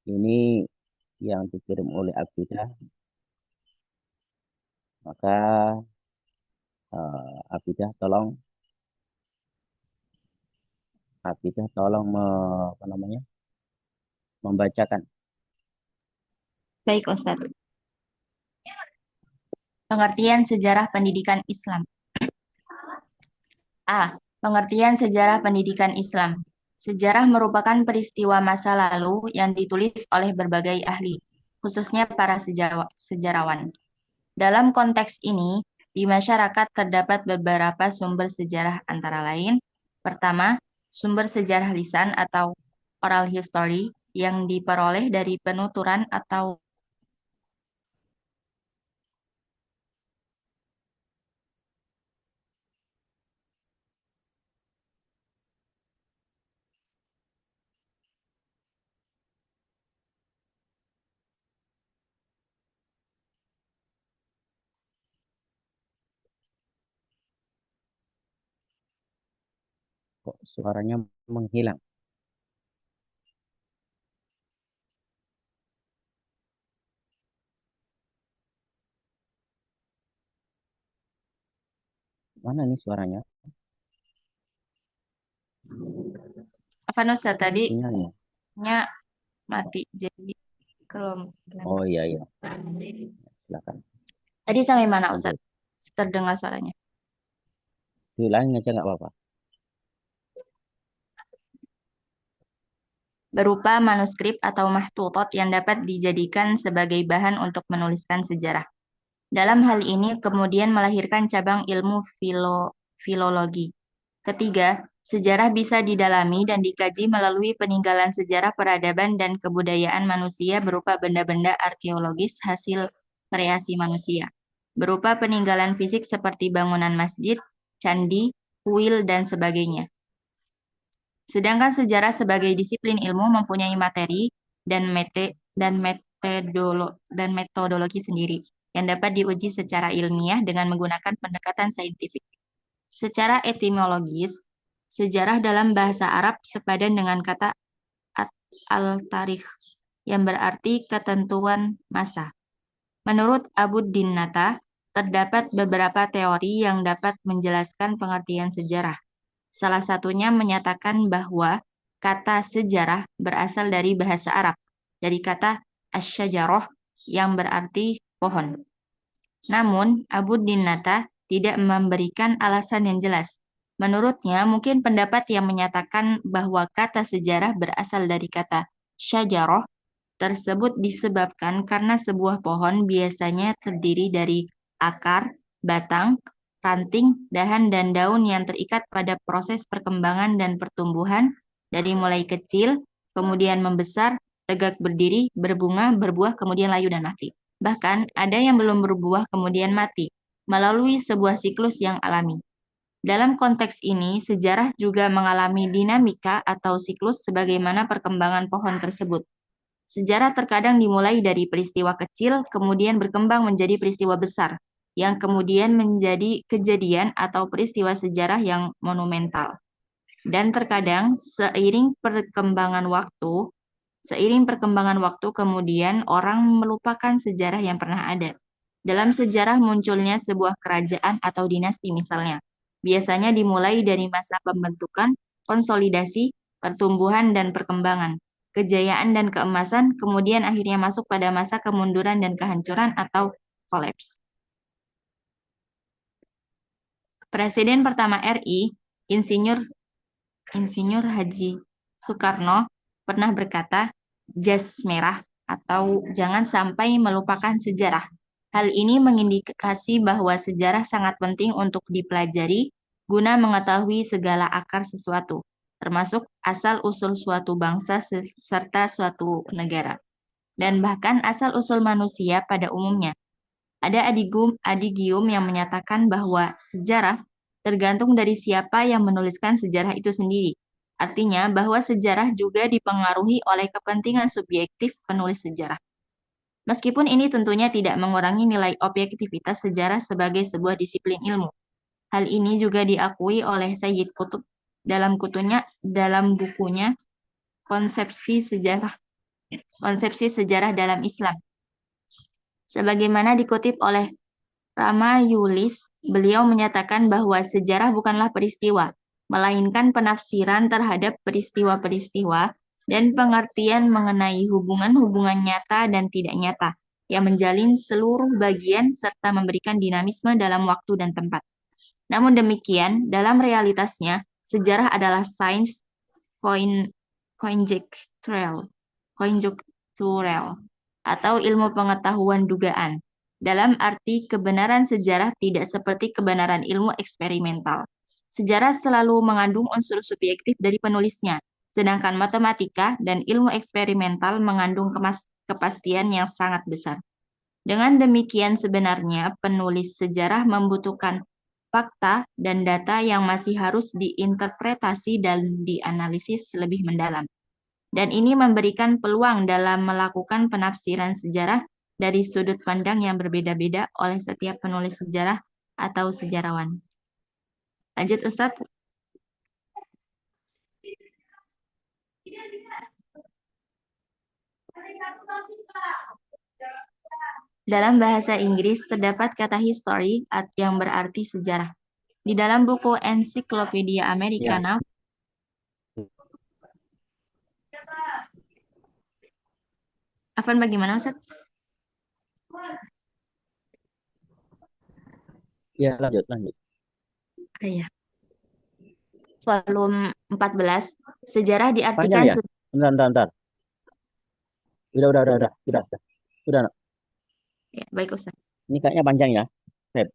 ini yang dikirim oleh Abidah, maka Abidah tolong apa namanya, membacakan. Baik, Ustadz. Pengertian sejarah pendidikan Islam. A. Pengertian sejarah pendidikan Islam. Sejarah merupakan peristiwa masa lalu yang ditulis oleh berbagai ahli, khususnya para sejarawan. Dalam konteks ini, di masyarakat terdapat beberapa sumber sejarah antara lain. Pertama, sumber sejarah lisan atau oral history yang diperoleh dari penuturan atau Kok suaranya menghilang? Mana nih suaranya? apa Nusa tadi Sinyalnya. nya mati. Jadi kalau Oh iya iya, silakan. tadi sampai mana Ustaz? Lanjut. Terdengar suaranya. Diulangi aja nggak apa-apa. Berupa manuskrip atau mahtutot yang dapat dijadikan sebagai bahan untuk menuliskan sejarah. Dalam hal ini kemudian melahirkan cabang ilmu filologi. Ketiga, sejarah bisa didalami dan dikaji melalui peninggalan sejarah peradaban dan kebudayaan manusia berupa benda-benda arkeologis hasil kreasi manusia, berupa peninggalan fisik seperti bangunan masjid, candi, kuil, dan sebagainya. Sedangkan sejarah sebagai disiplin ilmu mempunyai materi dan metodologi sendiri yang dapat diuji secara ilmiah dengan menggunakan pendekatan saintifik. Secara etimologis, sejarah dalam bahasa Arab sepadan dengan kata al-tarikh yang berarti ketentuan masa. Menurut Abu Dinnata, terdapat beberapa teori yang dapat menjelaskan pengertian sejarah. Salah satunya menyatakan bahwa kata sejarah berasal dari bahasa Arab, dari kata asyajaroh yang berarti pohon. Namun, Abu Dinnata tidak memberikan alasan yang jelas. Menurutnya, mungkin pendapat yang menyatakan bahwa kata sejarah berasal dari kata syajaroh tersebut disebabkan karena sebuah pohon biasanya terdiri dari akar, batang, ranting, dahan, dan daun yang terikat pada proses perkembangan dan pertumbuhan dari mulai kecil, kemudian membesar, tegak berdiri, berbunga, berbuah, kemudian layu dan mati. Bahkan ada yang belum berbuah kemudian mati melalui sebuah siklus yang alami. Dalam konteks ini, sejarah juga mengalami dinamika atau siklus sebagaimana perkembangan pohon tersebut. Sejarah terkadang dimulai dari peristiwa kecil, kemudian berkembang menjadi peristiwa besar, yang kemudian menjadi kejadian atau peristiwa sejarah yang monumental. Dan terkadang seiring perkembangan waktu kemudian orang melupakan sejarah yang pernah ada. Dalam sejarah munculnya sebuah kerajaan atau dinasti misalnya. Biasanya dimulai dari masa pembentukan, konsolidasi, pertumbuhan dan perkembangan, kejayaan dan keemasan, kemudian akhirnya masuk pada masa kemunduran dan kehancuran atau kolaps. Presiden pertama RI, Insinyur Insinyur Haji Soekarno pernah berkata, jas merah atau jangan sampai melupakan sejarah. Hal ini mengindikasi bahwa sejarah sangat penting untuk dipelajari guna mengetahui segala akar sesuatu, termasuk asal-usul suatu bangsa serta suatu negara, dan bahkan asal-usul manusia pada umumnya. Ada adigium yang menyatakan bahwa sejarah tergantung dari siapa yang menuliskan sejarah itu sendiri. Artinya bahwa sejarah juga dipengaruhi oleh kepentingan subjektif penulis sejarah. Meskipun ini tentunya tidak mengurangi nilai objektivitas sejarah sebagai sebuah disiplin ilmu. Hal ini juga diakui oleh Sayyid Qutb dalam bukunya Konsepsi Sejarah konsepsi sejarah dalam Islam. Sebagaimana dikutip oleh Rama Yulis, beliau menyatakan bahwa sejarah bukanlah peristiwa, melainkan penafsiran terhadap peristiwa-peristiwa dan pengertian mengenai hubungan-hubungan nyata dan tidak nyata yang menjalin seluruh bagian serta memberikan dinamisme dalam waktu dan tempat. Namun demikian, dalam realitasnya, sejarah adalah sains conjectural, atau ilmu pengetahuan dugaan. Dalam arti kebenaran sejarah tidak seperti kebenaran ilmu eksperimental. Sejarah selalu mengandung unsur subjektif dari penulisnya, sedangkan matematika dan ilmu eksperimental mengandung kepastian yang sangat besar. Dengan demikian sebenarnya penulis sejarah membutuhkan fakta dan data yang masih harus diinterpretasi dan dianalisis lebih mendalam. Dan ini memberikan peluang dalam melakukan penafsiran sejarah dari sudut pandang yang berbeda-beda oleh setiap penulis sejarah atau sejarawan. Lanjut, Ustadz. Dalam bahasa Inggris terdapat kata history yang berarti sejarah. Di dalam buku Ensiklopedia Americana, Afan bagaimana, Ustaz? Ya, lanjut. Iya. Volume 14, sejarah diartikan Panjang ya? Bentar. Udah. Udah, Nak. Ya, baik, Ustaz. Ini kayaknya panjang ya. Sip.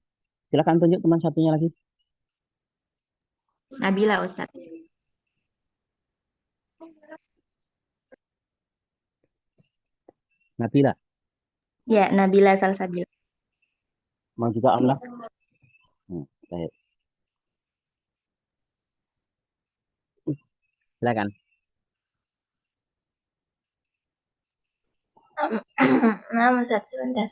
Silakan tunjuk teman satunya lagi. Nabila, Ustaz. Nabila. Ya, Nabila Salsabila. Mau juga Allah. Baik. Silakan. Nah, Ustaz, sebentar.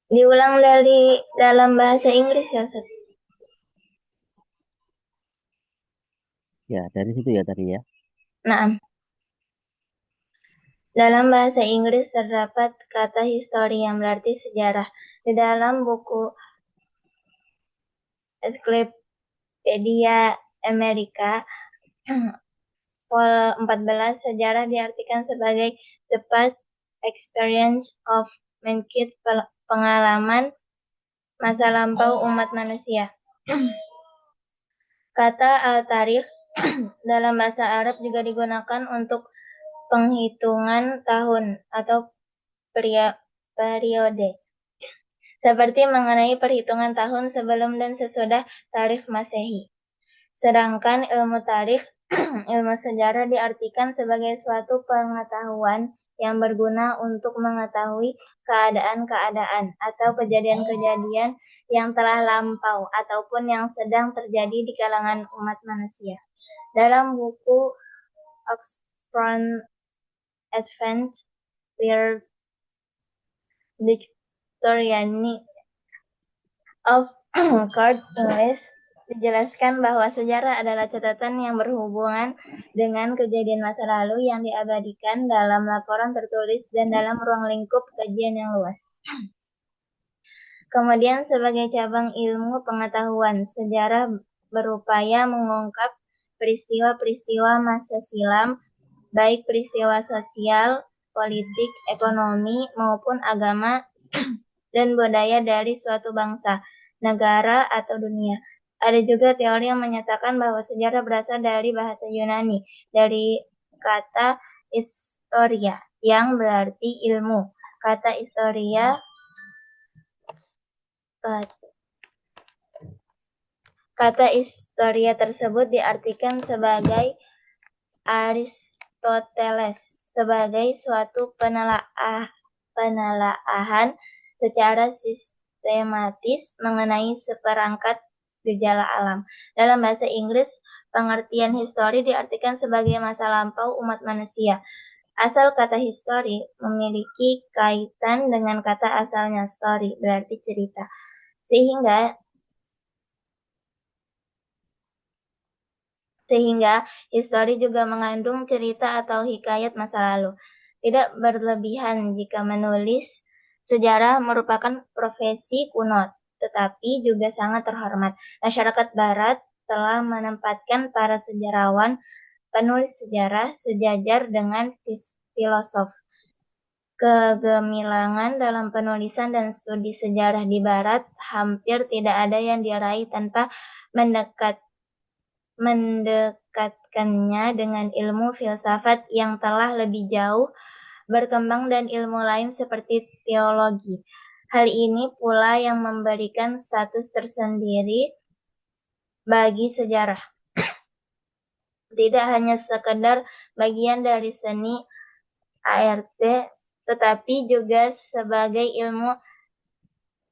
Diulang dari dalam bahasa Inggris ya, Ustaz? Ya, dari situ ya tadi ya. Nah, dalam bahasa Inggris terdapat kata history yang berarti sejarah. Di dalam buku Ensiklopedia Amerika, Vol 14, sejarah diartikan sebagai the past experience of mankind, pengalaman masa lampau umat manusia. Kata al-tarikh dalam bahasa Arab juga digunakan untuk penghitungan tahun atau periode, seperti mengenai perhitungan tahun sebelum dan sesudah tarikh Masehi. Sedangkan ilmu tarikh, ilmu sejarah diartikan sebagai suatu pengetahuan yang berguna untuk mengetahui keadaan-keadaan atau kejadian-kejadian yang telah lampau ataupun yang sedang terjadi di kalangan umat manusia. Dalam buku Oxford Advanced World Dictionary of Court English dijelaskan bahwa sejarah adalah catatan yang berhubungan dengan kejadian masa lalu yang diabadikan dalam laporan tertulis dan dalam ruang lingkup kajian yang luas. Kemudian sebagai cabang ilmu pengetahuan, sejarah berupaya mengungkap peristiwa-peristiwa masa silam, baik peristiwa sosial, politik, ekonomi, maupun agama dan budaya dari suatu bangsa, negara, atau dunia. Ada juga teori yang menyatakan bahwa sejarah berasal dari bahasa Yunani, dari kata historia, yang berarti ilmu. Kata historia tersebut diartikan sebagai Aristoteles sebagai suatu penelaahan secara sistematis mengenai seperangkat gejala alam. Dalam bahasa Inggris, pengertian histori diartikan sebagai masa lampau umat manusia. Asal kata history memiliki kaitan dengan kata asalnya story, berarti cerita. Sehingga Sehingga histori juga mengandung cerita atau hikayat masa lalu. Tidak berlebihan jika menulis sejarah merupakan profesi kuno, tetapi juga sangat terhormat. Masyarakat Barat telah menempatkan para sejarawan penulis sejarah sejajar dengan filosof. Kegemilangan dalam penulisan dan studi sejarah di Barat hampir tidak ada yang diraih tanpa mendekatkannya dengan ilmu filsafat yang telah lebih jauh berkembang dan ilmu lain seperti teologi. Hal ini pula yang memberikan status tersendiri bagi sejarah. Tidak hanya sekedar bagian dari seni ART, tetapi juga sebagai ilmu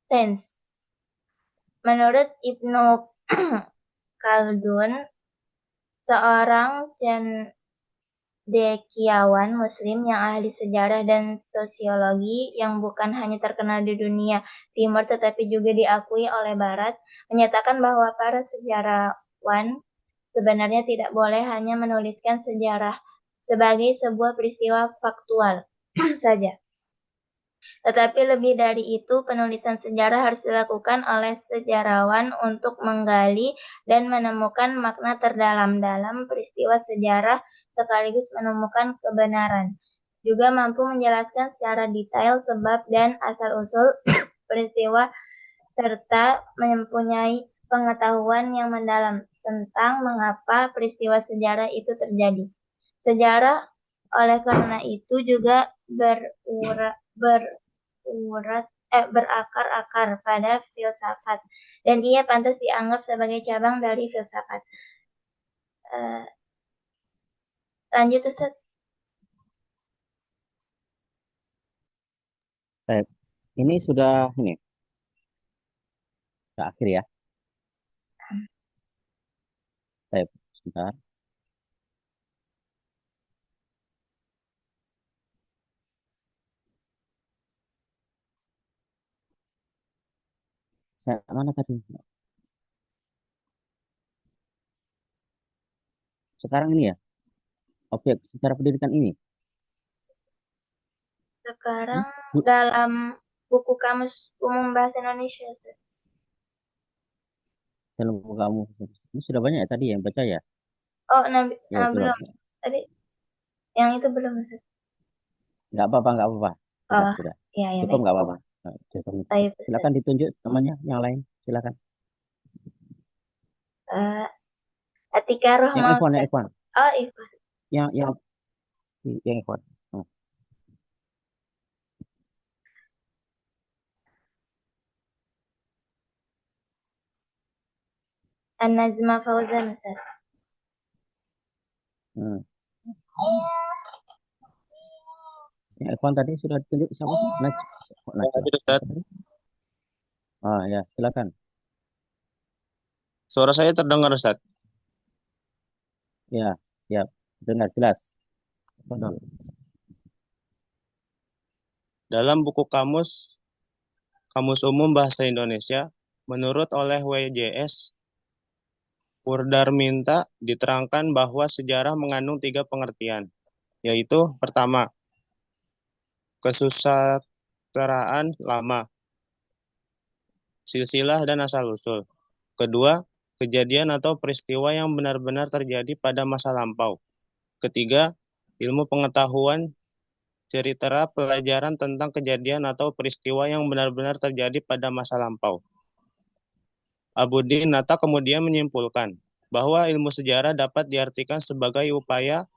sains. Menurut Ibnu Khaldun, seorang cendekiawan Muslim yang ahli sejarah dan sosiologi yang bukan hanya terkenal di dunia Timur tetapi juga diakui oleh Barat, menyatakan bahwa para sejarawan sebenarnya tidak boleh hanya menuliskan sejarah sebagai sebuah peristiwa faktual saja. Tetapi lebih dari itu, penulisan sejarah harus dilakukan oleh sejarawan untuk menggali dan menemukan makna terdalam dalam peristiwa sejarah sekaligus menemukan kebenaran. Juga mampu menjelaskan secara detail sebab dan asal-usul peristiwa serta mempunyai pengetahuan yang mendalam tentang mengapa peristiwa sejarah itu terjadi. Sejarah oleh karena itu juga berakar-akar pada filsafat, dan ia pantas dianggap sebagai cabang dari filsafat. Lanjut, Ustaz. Baik. Ini sudah akhir ya. Baik, sebentar. Saya mana tadi? Sekarang ini ya. Objek secara pendidikan ini. Sekarang dalam buku Kamus Umum Bahasa Indonesia, Ustaz. Dalam buku kamu. Ini sudah banyak ya tadi yang baca ya? Oh, Ya, belum. Tadi yang itu belum, Ustaz. Nggak apa-apa, nggak apa-apa. Sudah. Ya, Cukup nggak apa-apa. Baik, Silakan ditunjuk namanya yang lain. Silakan. Atika Rohma. Yang Ikhwan, yang Ikhwan. Oh, Ikhwan. Yang Ikhwan. An-Nazma Fauzan, Ustaz. Yang Ikhwan tadi sudah ditunjuk siapa? Ustaz. Ya, silakan. Suara saya terdengar, Ustaz? Ya, dengar jelas. Betul. Dalam buku Kamus Umum Bahasa Indonesia, menurut oleh WJS, Purdarminta diterangkan bahwa sejarah mengandung 3 pengertian, yaitu pertama, kesusastraan lama, silsilah dan asal-usul. Kedua, kejadian atau peristiwa yang benar-benar terjadi pada masa lampau. Ketiga, ilmu pengetahuan cerita pelajaran tentang kejadian atau peristiwa yang benar-benar terjadi pada masa lampau. Abudin Nata kemudian menyimpulkan bahwa ilmu sejarah dapat diartikan sebagai upaya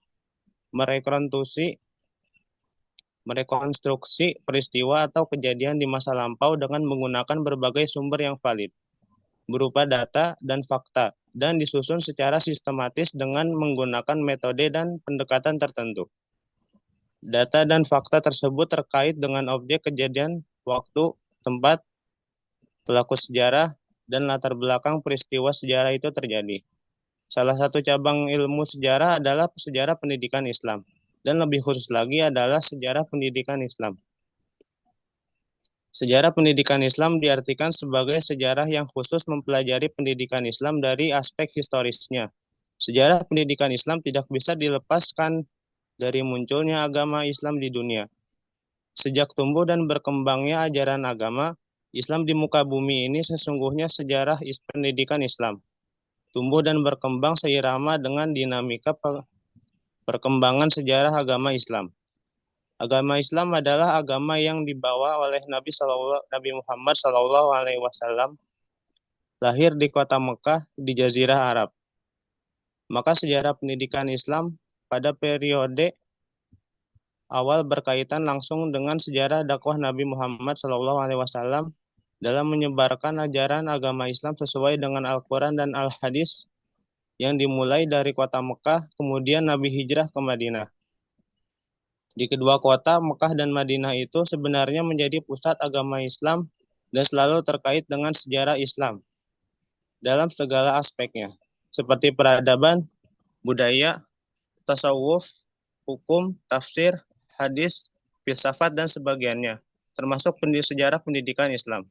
merekonstruksi peristiwa atau kejadian di masa lampau dengan menggunakan berbagai sumber yang valid, berupa data dan fakta, dan disusun secara sistematis dengan menggunakan metode dan pendekatan tertentu. Data dan fakta tersebut terkait dengan objek kejadian, waktu, tempat, pelaku sejarah, dan latar belakang peristiwa sejarah itu terjadi. Salah satu cabang ilmu sejarah adalah sejarah pendidikan Islam, dan lebih khusus lagi adalah sejarah pendidikan Islam. Sejarah pendidikan Islam diartikan sebagai sejarah yang khusus mempelajari pendidikan Islam dari aspek historisnya, Sejarah pendidikan Islam tidak bisa dilepaskan dari munculnya agama Islam di dunia. Sejak tumbuh dan berkembangnya ajaran agama Islam di muka bumi ini sesungguhnya sejarah pendidikan Islam tumbuh dan berkembang seirama dengan dinamika perkembangan sejarah agama Islam. Agama Islam adalah agama yang dibawa oleh Nabi Muhammad SAW, lahir di kota Mekah di Jazirah Arab. Maka sejarah pendidikan Islam pada periode awal berkaitan langsung dengan sejarah dakwah Nabi Muhammad SAW dalam menyebarkan ajaran agama Islam sesuai dengan Al-Quran dan Al-Hadis yang dimulai dari kota Mekah, kemudian Nabi hijrah ke Madinah. Di kedua kota, Mekah dan Madinah itu sebenarnya menjadi pusat agama Islam dan selalu terkait dengan sejarah Islam dalam segala aspeknya, seperti peradaban, budaya, tasawuf, hukum, tafsir, hadis, filsafat, dan sebagainya, termasuk sejarah pendidikan Islam.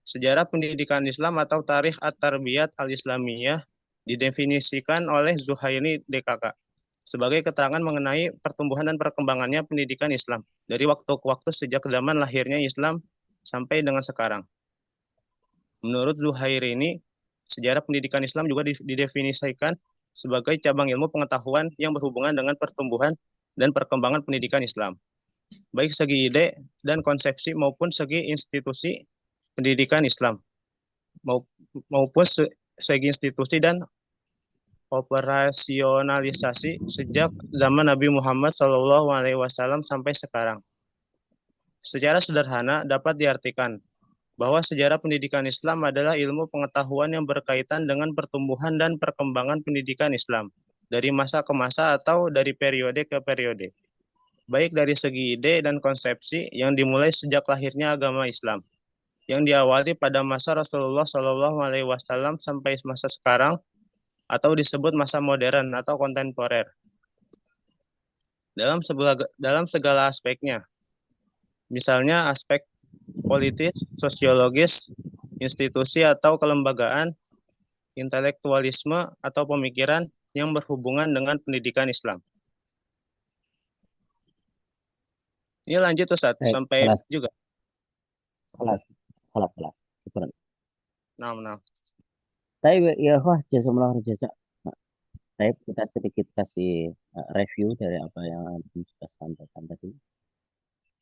Sejarah pendidikan Islam atau Tarikh At-Tarbiyat Al-Islamiyah didefinisikan oleh Zuhairi DKK sebagai keterangan mengenai pertumbuhan dan perkembangannya pendidikan Islam dari waktu ke waktu sejak zaman lahirnya Islam sampai dengan sekarang. Menurut Zuhairi ini, sejarah pendidikan Islam juga didefinisikan sebagai cabang ilmu pengetahuan yang berhubungan dengan pertumbuhan dan perkembangan pendidikan Islam, baik segi ide dan konsepsi maupun segi institusi pendidikan Islam, maupun segi institusi dan operasionalisasi sejak zaman Nabi Muhammad SAW sampai sekarang. Secara sederhana dapat diartikan bahwa sejarah pendidikan Islam adalah ilmu pengetahuan yang berkaitan dengan pertumbuhan dan perkembangan pendidikan Islam dari masa ke masa atau dari periode ke periode, baik dari segi ide dan konsepsi yang dimulai sejak lahirnya agama Islam, yang diawali pada masa Rasulullah SAW sampai masa sekarang, atau disebut masa modern atau kontemporer. Dalam segala aspeknya, misalnya aspek politis, sosiologis, institusi atau kelembagaan, intelektualisme atau pemikiran yang berhubungan dengan pendidikan Islam. Ini lanjut Ustaz, sampai kelas, juga. kelas. Syukuran. Nah. Tapi ya wah jazakallahu jazak. Saya kita sedikit kasih review dari apa yang Antum sudah sampaikan tadi.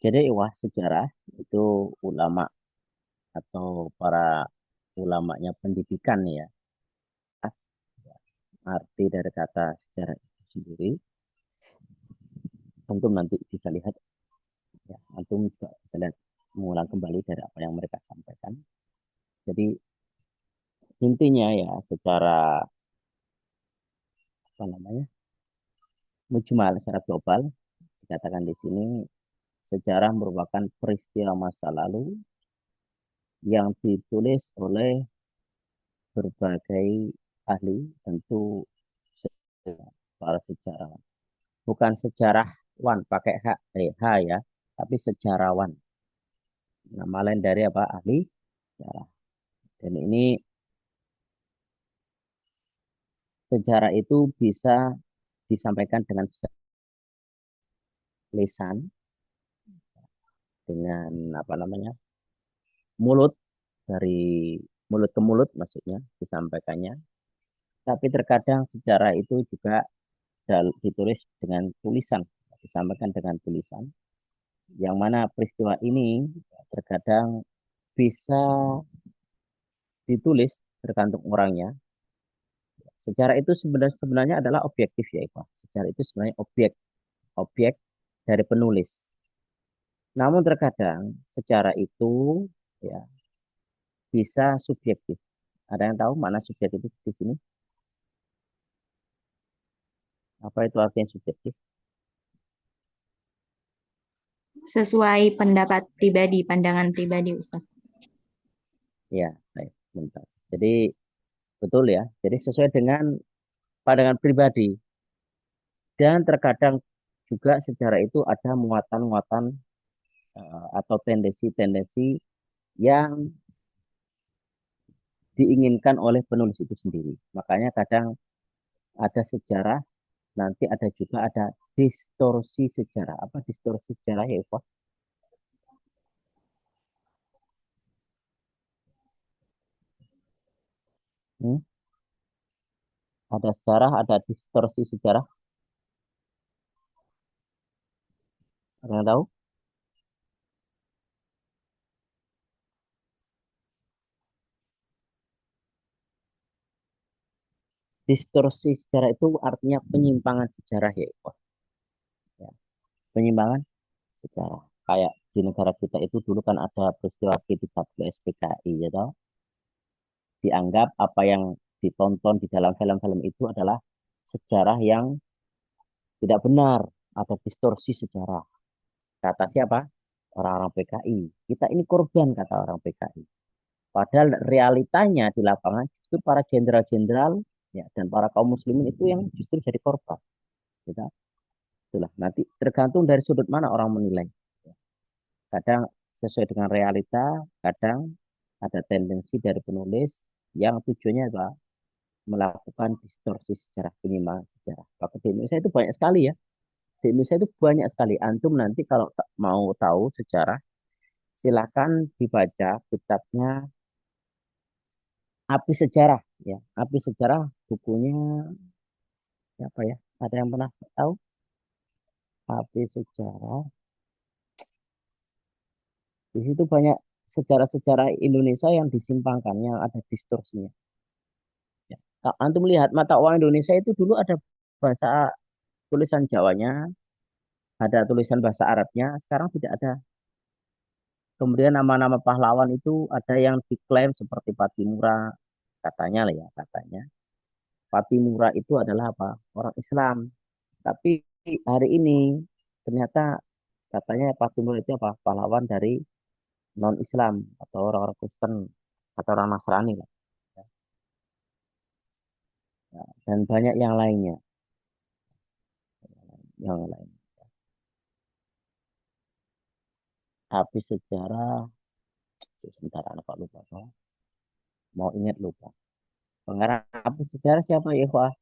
Jadi wah sejarah itu ulama atau para ulamanya pendidikan ya. Arti dari kata sejarah itu sendiri. Antum nanti bisa lihat ya, antum juga bisa lihat mengulang kembali dari apa yang mereka sampaikan. Jadi intinya ya secara apa namanya? Mujmal secara global dikatakan di sini sejarah merupakan peristiwa masa lalu yang ditulis oleh berbagai ahli, tentu para sejarawan. Bukan sejarawan pakai H ya, tapi sejarawan. Nama lain dari apa? Ahli sejarah. Dan ini sejarah itu bisa disampaikan dengan lisan, dengan apa namanya? Mulut, dari mulut ke mulut maksudnya disampaikannya. Tapi terkadang sejarah itu juga ditulis dengan tulisan, disampaikan dengan tulisan. Yang mana peristiwa ini terkadang bisa ditulis tergantung orangnya. Sejarah itu sebenarnya adalah objektif ya Iqbal. Sejarah itu sebenarnya objek dari penulis. Namun terkadang sejarah itu ya bisa subjektif. Ada yang tahu mana subjektif itu di sini? Apa itu artinya subjektif? Sesuai pendapat pribadi, pandangan pribadi Ustaz. Ya, baik, tuntas. Jadi betul ya. Jadi sesuai dengan pandangan pribadi. Dan terkadang juga sejarah itu ada muatan-muatan atau tendensi-tendensi yang diinginkan oleh penulis itu sendiri. Makanya kadang ada sejarah, nanti ada juga ada distorsi sejarah. Apa distorsi sejarah ya, Eko? Hmm? Ada sejarah, ada distorsi sejarah. Ada yang tahu? Distorsi sejarah itu artinya penyimpangan sejarah ya, Eko. Ya, penyimpangan sejarah. Kayak di negara kita itu dulu kan ada peristiwa G13 PKI, ya toh? Dianggap apa yang ditonton di dalam film-film itu adalah sejarah yang tidak benar, ada distorsi sejarah. Kata siapa? Orang-orang PKI. Kita ini korban, kata orang PKI. Padahal realitanya di lapangan justru para jenderal-jenderal ya, dan para kaum muslimin itu yang justru jadi korban. Kita, itulah. Nanti tergantung dari sudut mana orang menilai. Kadang sesuai dengan realita, kadang ada tendensi dari penulis yang tujuannya apa? Melakukan distorsi sejarah, penyimpangan sejarah. Maka di Indonesia itu banyak sekali ya. Di Indonesia itu banyak sekali. Antum nanti kalau mau tahu sejarah, silakan dibaca kitabnya Api Sejarah. Ya, Api Sejarah bukunya apa ya? Ada yang pernah tahu? Api Sejarah. Di situ banyak sejarah-sejarah Indonesia yang disimpangkan, yang ada distorsinya. Ya. Kalau antum lihat mata uang Indonesia itu dulu ada bahasa tulisan Jawanya, ada tulisan bahasa Arabnya, sekarang tidak ada. Kemudian nama-nama pahlawan itu ada yang diklaim seperti Patimura, katanya lah ya, katanya. Patimura itu adalah apa? Orang Islam. Tapi hari ini ternyata katanya Patimura itu apa? Pahlawan dari non-Islam atau orang-orang Kristen atau orang Nasrani lah. Ya, dan banyak yang lainnya, yang lain. Tapi sejarah, sebentar anak Pak lupa, mau ingat lupa. Pengarang apa sejarah siapa ya, Pak?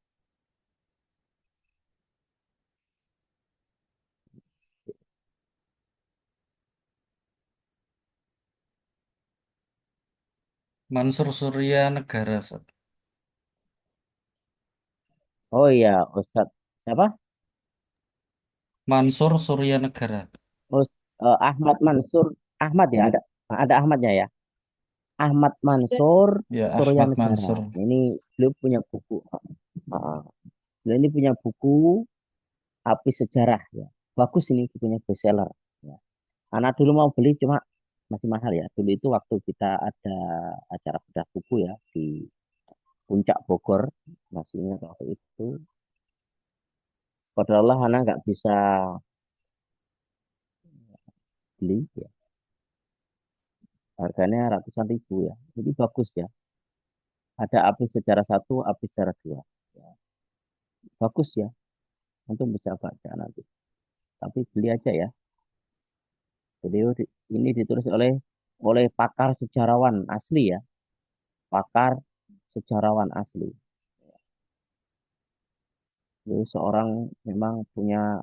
Mansur Surya Negara, Ustaz. Oh iya, Ustadz siapa? Mansur Surya Negara. Ahmad Mansur, Ahmad ya, ada Ahmadnya ya. Ahmad Mansur Ya, Surya Ahmad Negara. Mansur. Ini beliau punya buku. Uh, beliau ini punya buku Api Sejarah ya. Bagus ini bukunya bestseller. Ya. Anak dulu mau beli cuma masih mahal ya. Dulu itu waktu kita ada acara bedah buku ya di Puncak Bogor, masih ingat waktu itu. Padahal anak nggak bisa beli ya. Harganya ratusan ribu ya. Jadi bagus ya. Ada Api Sejarah satu, Api Sejarah dua. Ya. Bagus ya. Untuk bisa baca nanti. Tapi beli aja ya. Ini ditulis oleh pakar sejarawan asli ya. Pakar sejarawan asli. Jadi seorang memang punya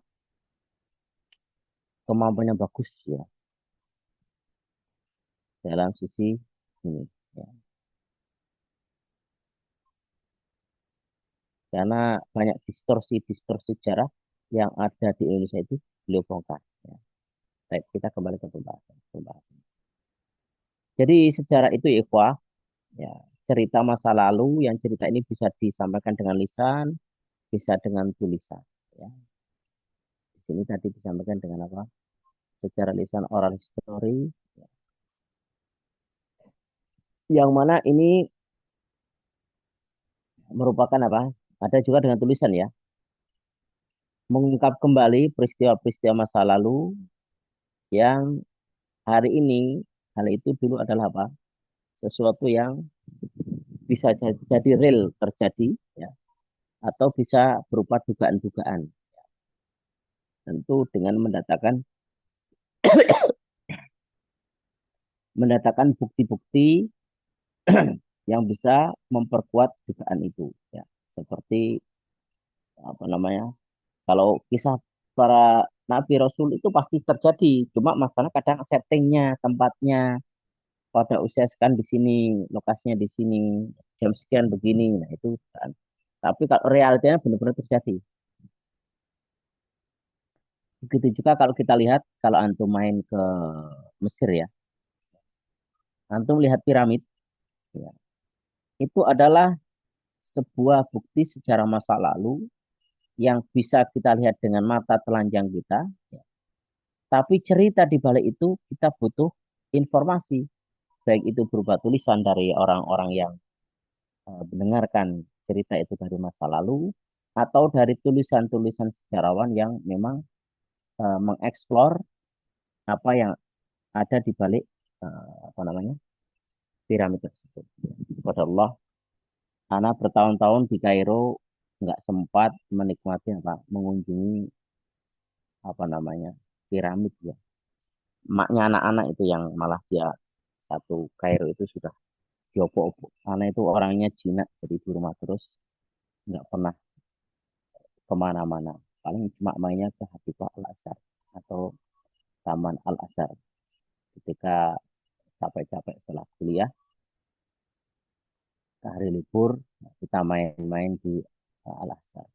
kemampuan yang bagus ya dalam sisi ini. Ya. Karena banyak distorsi sejarah yang ada di Indonesia itu beliau bongkar. Ya. Baik, kita kembali ke pembahasan. Jadi sejarah itu ya, ikhwah, ya, cerita masa lalu yang cerita ini bisa disampaikan dengan lisan, bisa dengan tulisan. Ya. Di sini tadi disampaikan dengan apa? Secara lisan oral history, ya. Yang mana ini merupakan apa? Ada juga dengan tulisan ya, mengungkap kembali peristiwa-peristiwa masa lalu yang hari ini hal itu dulu adalah apa? Sesuatu yang bisa jadi real terjadi ya, atau bisa berupa dugaan-dugaan. Tentu dengan mendatangkan bukti-bukti yang bisa memperkuat dugaan itu ya. Seperti apa namanya, kalau kisah para nabi rasul itu pasti terjadi, cuma masalah kadang settingnya, tempatnya, pada usia sekian di sini, lokasinya di sini, jam sekian begini, nah itu kan. Tapi kalau realitanya benar-benar terjadi. Begitu juga kalau kita lihat, kalau antum main ke Mesir ya, antum lihat piramid, ya, itu adalah sebuah bukti sejarah masa lalu yang bisa kita lihat dengan mata telanjang kita, ya. Tapi cerita di balik itu kita butuh informasi, baik itu berupa tulisan dari orang-orang yang mendengarkan cerita itu dari masa lalu, atau dari tulisan-tulisan sejarawan yang memang mengeksplor apa yang ada di balik apa namanya piramid tersebut. Kepada Allah, anak bertahun-tahun di Kairo nggak sempat menikmati apa mengunjungi apa namanya piramid ya. Maknya anak-anak itu yang malah dia satu Kairo itu sudah diopo-opo. Karena itu orangnya jinak jadi di rumah terus nggak pernah kemana-mana. Paling cuma mainnya ke Hadifah Al-Azhar atau Taman Al-Azhar. Ketika capek-capek setelah kuliah, hari libur, kita main-main di Al-Azhar.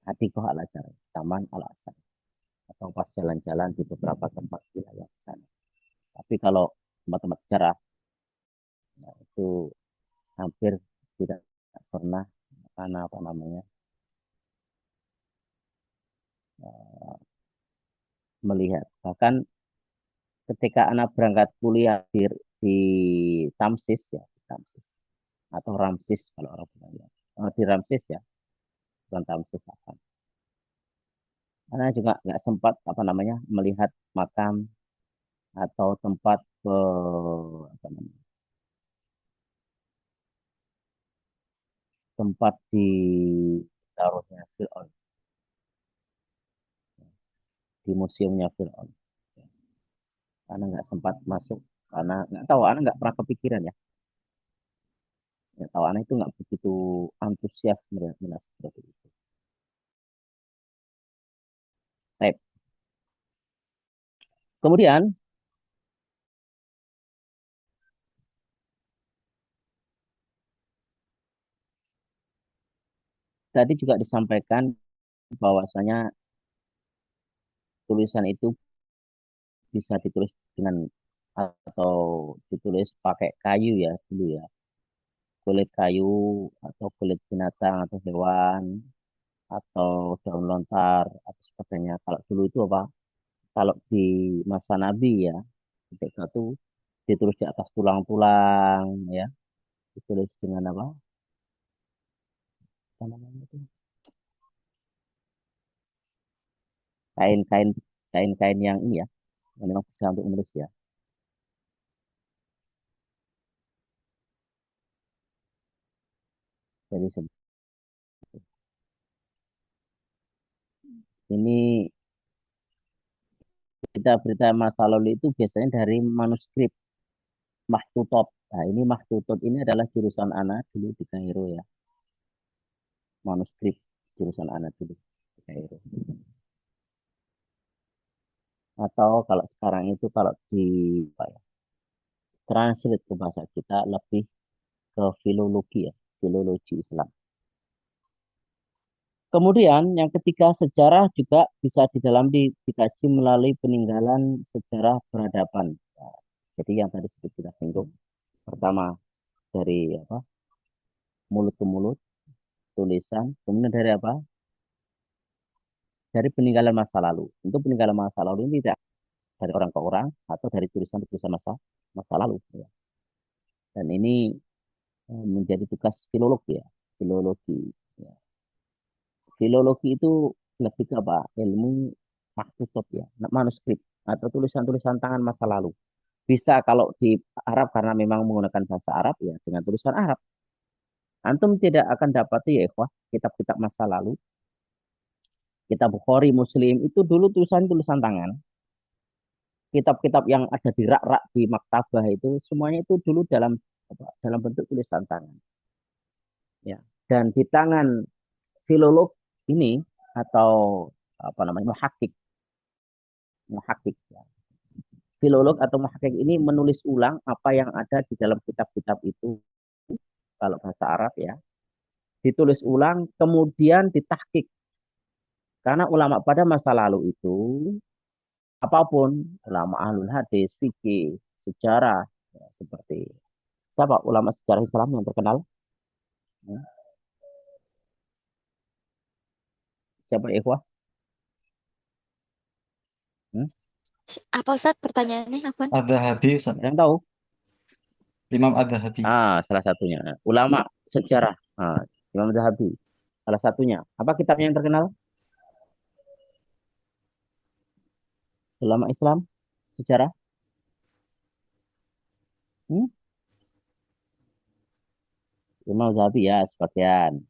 Hadifah Al-Azhar, Taman Al-Azhar. Atau pas jalan-jalan di beberapa tempat wilayah sana. Tapi kalau tempat-tempat sejarah, ya, itu hampir tidak pernah karena apa namanya eh, melihat. Bahkan ketika anak berangkat kuliah di Tamsis ya, di Tamsis atau Ramsis kalau orang bilang ya. Di Ramsis ya, bukan Tamsis akan. Karena juga nggak sempat apa namanya melihat makam atau tempat apa namanya, tempat di taruhnya Fir'aun, di museumnya Fir'aun. Karena nggak sempat masuk, karena nggak tahu, anak nggak pernah kepikiran ya. Nggak tahu, anak itu nggak begitu antusias melihat seperti itu. Baik. Kemudian tadi juga disampaikan bahwasanya tulisan itu bisa ditulis dengan atau ditulis pakai kayu ya dulu ya, kulit kayu atau kulit binatang atau hewan atau daun lontar atau sebagainya. Kalau dulu itu apa? Kalau di masa Nabi ya, ketika itu ditulis di atas tulang-tulang ya, ditulis dengan apa? Apa namanya itu? Kain-kain kain-kain yang ini ya, yang memang bisa untuk menulis ya. Jadi ini berita-berita masa lalu itu biasanya dari manuskrip Mahtutot. Nah, ini Mahtutot ini adalah jurusan anak dulu di Kairo ya. Manuskrip jurusan anak dulu di Kairo. Atau kalau sekarang itu kalau di apa ya, translate ke bahasa kita lebih ke filologi ya, filologi Islam. Kemudian yang ketiga, sejarah juga bisa dikaji melalui peninggalan sejarah peradaban. Nah, jadi yang tadi sebut kita singgung, pertama dari apa, mulut ke mulut, tulisan, kemudian dari apa, dari peninggalan masa lalu. Untuk peninggalan masa lalu ini tidak dari orang ke orang atau dari tulisan-tulisan masa masa lalu. Ya. Dan ini menjadi tugas filologi ya, filologi. Ya. Filologi itu lebih ke apa? Ilmu maktutut ya, manuskrip atau tulisan-tulisan tangan masa lalu. Bisa kalau di Arab karena memang menggunakan bahasa Arab ya dengan tulisan Arab. Antum tidak akan dapati ya ikhwah, kitab-kitab masa lalu, kitab Bukhari, Muslim itu dulu tulisan-tulisan tangan. Kitab-kitab yang ada di rak-rak di maktabah itu semuanya itu dulu dalam dalam bentuk tulisan tangan. Ya. Dan di tangan filolog ini atau apa namanya muhakkik, muhakkik. Ya. Filolog atau muhakkik ini menulis ulang apa yang ada di dalam kitab-kitab itu kalau bahasa Arab ya, ditulis ulang kemudian ditahkik. Karena ulama pada masa lalu itu apapun, ulama ahlul hadis, fikih, sejarah, ya, seperti siapa ulama sejarah Islam yang terkenal? Hmm, Siapa ikhwah? Hmm? Apa Ustadz pertanyaannya? Apa? Adz-Dzahabi, Ustaz. Ada yang tahu? Imam Adz-Dzahabi. Salah satunya. Ulama sejarah. Imam Zahabi. Salah satunya. Apa kitabnya yang terkenal? Ulama Islam sejarah. Hmm? Imam Zahabi ya sebagian.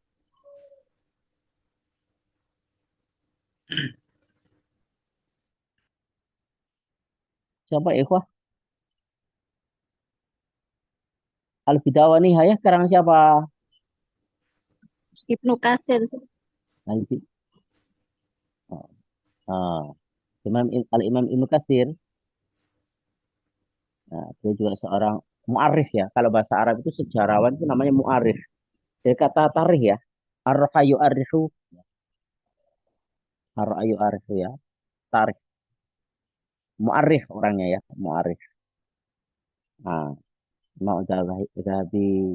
Siapa ikhwah? Al-Bidawah Nihayah karang siapa? Ibnu Katsir. Al- ah, Al-Imam Ibnu Katsir. Nah, dia juga seorang mu'arif ya. Kalau bahasa Arab itu sejarawan itu namanya mu'arif. Dari kata tarikh ya. Ar-rahayu arifu. Ar-rahayu arifu ya. Tarikh. Mu'arif orangnya ya. Mu'arif. Nah, Imam Zahabi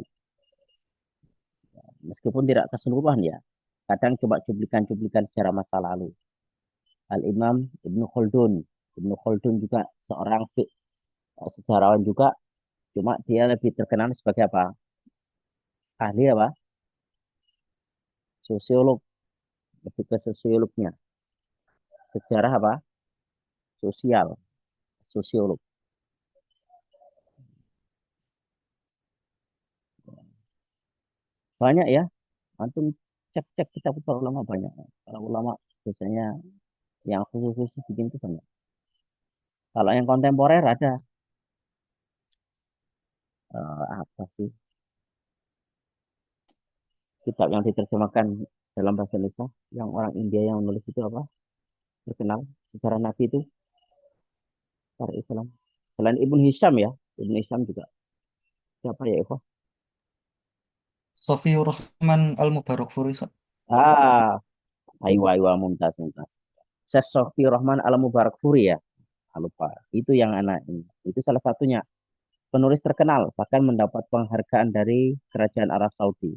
meskipun tidak keseluruhan ya. Kadang coba cuplikan-cuplikan secara masa lalu. Al-Imam Ibnu Khaldun. Ibnu Khaldun juga seorang sejarawan juga. Cuma dia lebih terkenal sebagai apa? Ahli apa? Sosiolog. Lebih ke sosiolognya. Sejarah apa? Sosial. Sosiolog. Banyak ya. Antum cek-cek kitab para ulama banyak. Para ulama biasanya yang khusus-khusus bikin itu banyak. Kalau yang kontemporer ada apa sih kitab yang diterjemahkan dalam bahasa Indonesia yang orang India yang menulis itu apa? Terkenal secara Nabi itu para Islam. Selain Ibnu Hisham ya, Ibnu Hisham juga siapa ya Eko? Sofiur Rahman Al-Mubarakfuri, Ustaz. Ah, aywa mumtaz mumtaz. Syekh Sofi Rahman Al Mubarak Furi ya. Lupa. Itu yang anak ini. Itu salah satunya. Penulis terkenal, bahkan mendapat penghargaan dari Kerajaan Arab Saudi.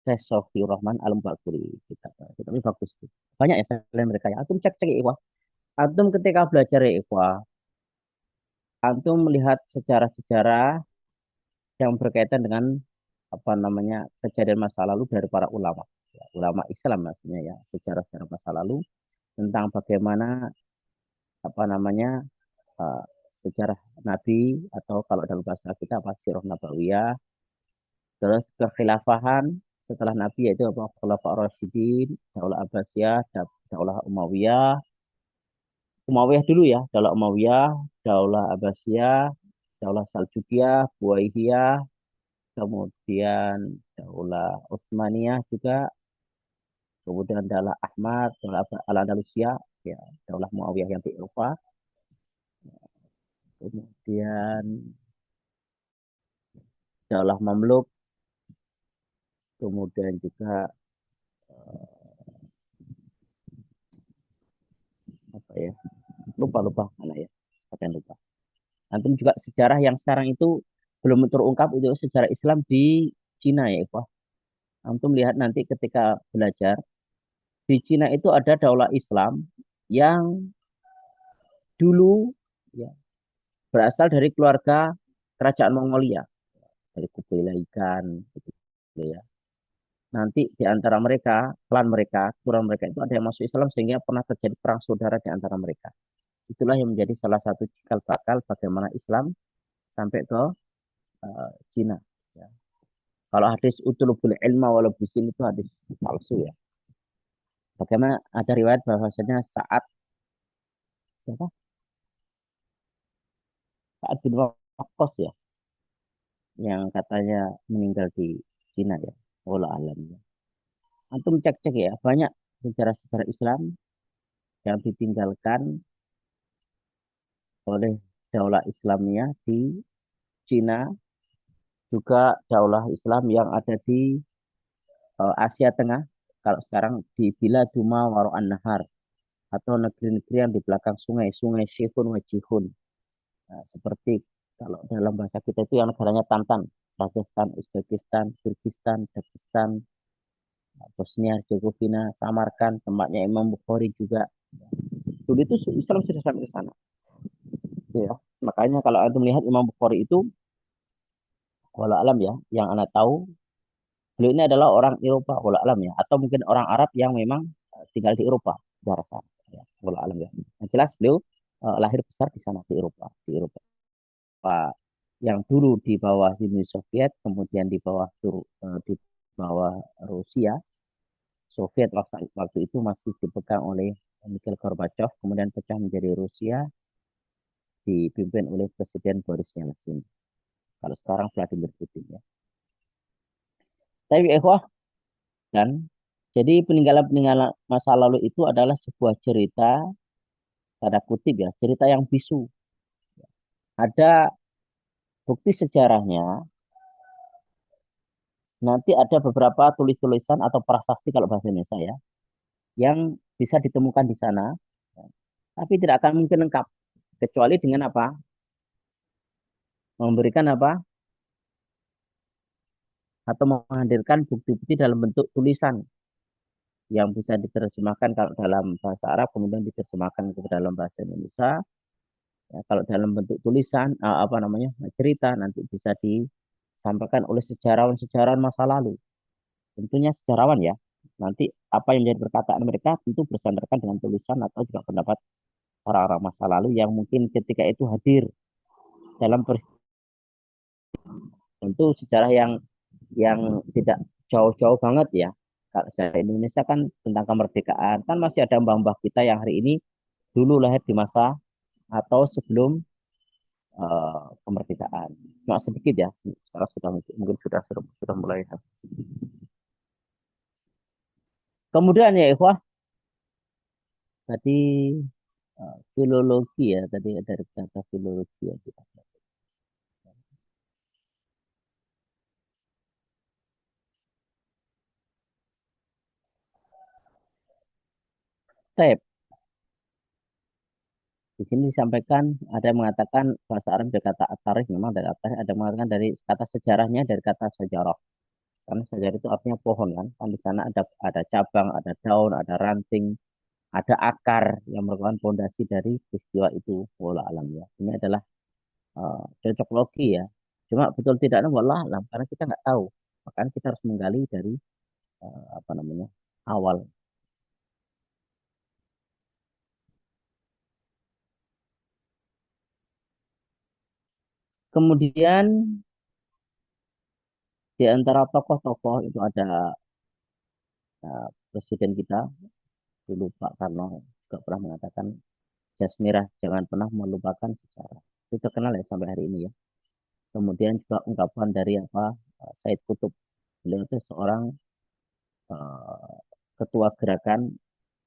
Syekh Sofi Rahman Al Mubarak Furi. Kitabnya bagus. Banyak ya selain mereka ya. Antum cek-cek ya, Ikhwah. Antum ketika belajar ya, Ikhwah. Antum melihat sejarah-sejarah yang berkaitan dengan apa namanya kejadian masa lalu dari para ulama. Ya, ulama Islam maksudnya ya. Sejarah-sejarah masa lalu tentang bagaimana apa namanya eh, sejarah Nabi atau kalau dalam bahasa kita apa sirah nabawiyah, terus kekhilafahan setelah Nabi yaitu apa Khulafaur Rasyidin, Daulah Abbasiyah, Daulah Umayyah, Umayyah dulu ya, Daulah Umayyah, Daulah Abbasiyah, Daulah Saljukiyah, Buaihiyah, kemudian Daulah Utsmaniyah juga, kemudian Daulah Ahmad, Daulah Al-Andalusiyah, ya, Daulah Muawiyah yang di Eropa, kemudian Daulah Mamluk, kemudian juga apa ya lupa mana ya akan lupa. Antum juga sejarah yang sekarang itu belum terungkap itu sejarah Islam di Cina ya Pak. Antum lihat nanti ketika belajar di Cina itu ada daulah Islam yang dulu ya berasal dari keluarga kerajaan Mongolia dari Kubilai Khan gitu ya. Nanti di antara mereka, klan mereka, kurang mereka itu ada yang masuk Islam sehingga pernah terjadi perang saudara di antara mereka. Itulah yang menjadi salah satu cikal bakal bagaimana Islam sampai ke Cina. Ya. Kalau hadis utulubul ilma walau bisin itu hadis palsu ya. Bagaimana ada riwayat bahwasanya saat siapa? Saat bin Waqqas ya, yang katanya meninggal di Cina ya. Wallah alam ya. Antum cek-cek ya, banyak sejarah-sejarah Islam yang ditinggalkan oleh daulah Islamiyah di Cina, juga daulah Islam yang ada di Asia Tengah. Kalau sekarang di Biladuma Waro'an Nahar, atau negeri-negeri yang di belakang sungai, sungai Shihun wa Jihun. Nah, seperti kalau dalam bahasa kita itu yang negaranya Tantan, Rajasthan, Uzbekistan, Kyrgyzstan, Dagestan, Bosnia, Herzegovina, Samarkand, tempatnya Imam Bukhari juga. Dulu itu Islam sudah sampai ke sana. Ya. Makanya kalau Anda melihat Imam Bukhari itu, walau alam ya, yang Anda tahu, beliau ini adalah orang Eropa, walau alam ya, atau mungkin orang Arab yang memang tinggal di Eropa, saya rasa. Ya, walau alam ya. Yang jelas beliau lahir besar di sana, di Eropa yang dulu di bawah Uni Soviet, kemudian di bawah Rusia. Soviet waktu itu masih dipegang oleh Mikhail Gorbachev, kemudian pecah menjadi Rusia, dipimpin oleh Presiden Boris Yeltsin. Kalau sekarang Vladimir Putin ya. Tapi dan jadi peninggalan-peninggalan masa lalu itu adalah sebuah cerita, tanda kutip ya, cerita yang bisu. Ada bukti sejarahnya, nanti ada beberapa tulis-tulisan atau prasasti kalau bahasa Indonesia ya, yang bisa ditemukan di sana, tapi tidak akan mungkin lengkap kecuali dengan apa? Memberikan apa? Atau menghadirkan bukti-bukti dalam bentuk tulisan yang bisa diterjemahkan kalau dalam bahasa Arab, kemudian diterjemahkan ke dalam bahasa Indonesia. Ya, kalau dalam bentuk tulisan, apa namanya, cerita, nanti bisa disampaikan oleh sejarawan-sejarawan masa lalu. Tentunya sejarawan ya. Nanti apa yang menjadi perkataan mereka tentu bersandarkan dengan tulisan atau juga pendapat orang-orang masa lalu yang mungkin ketika itu hadir dalam tentu sejarah yang tidak jauh-jauh banget ya. Kalau sejarah Indonesia kan tentang kemerdekaan, kan masih ada mbah-mbah kita yang hari ini dulu lahir di masa atau sebelum kemerdekaan. Cuma sedikit ya, sekarang sudah mungkin sudah mulai. Kemudian ya ikhwah, tadi filologi ya, tadi dari kata filologi ya kita. Tep. Di sini disampaikan ada yang mengatakan bahasa Arab dari kata at-tarikh, memang dari at-tarikh, ada yang mengatakan dari kata sejarahnya dari kata sejarah. Karena sejarah itu artinya pohon kan. Kan di sana ada cabang, ada daun, ada ranting, ada akar yang merupakan fondasi dari peristiwa itu. Wallah alam ya. Ini adalah cocok logi ya. Cuma betul tidaknya wallah alam karena kita nggak tahu. Makanya kita harus menggali dari apa namanya awal. Kemudian di antara tokoh-tokoh itu ada presiden kita dulu Pak Karno juga pernah mengatakan jas merah jangan pernah melupakan sejarah. Itu terkenal ya sampai hari ini ya. Kemudian juga ungkapan dari apa Said Kutub. Beliau itu seorang uh, ketua gerakan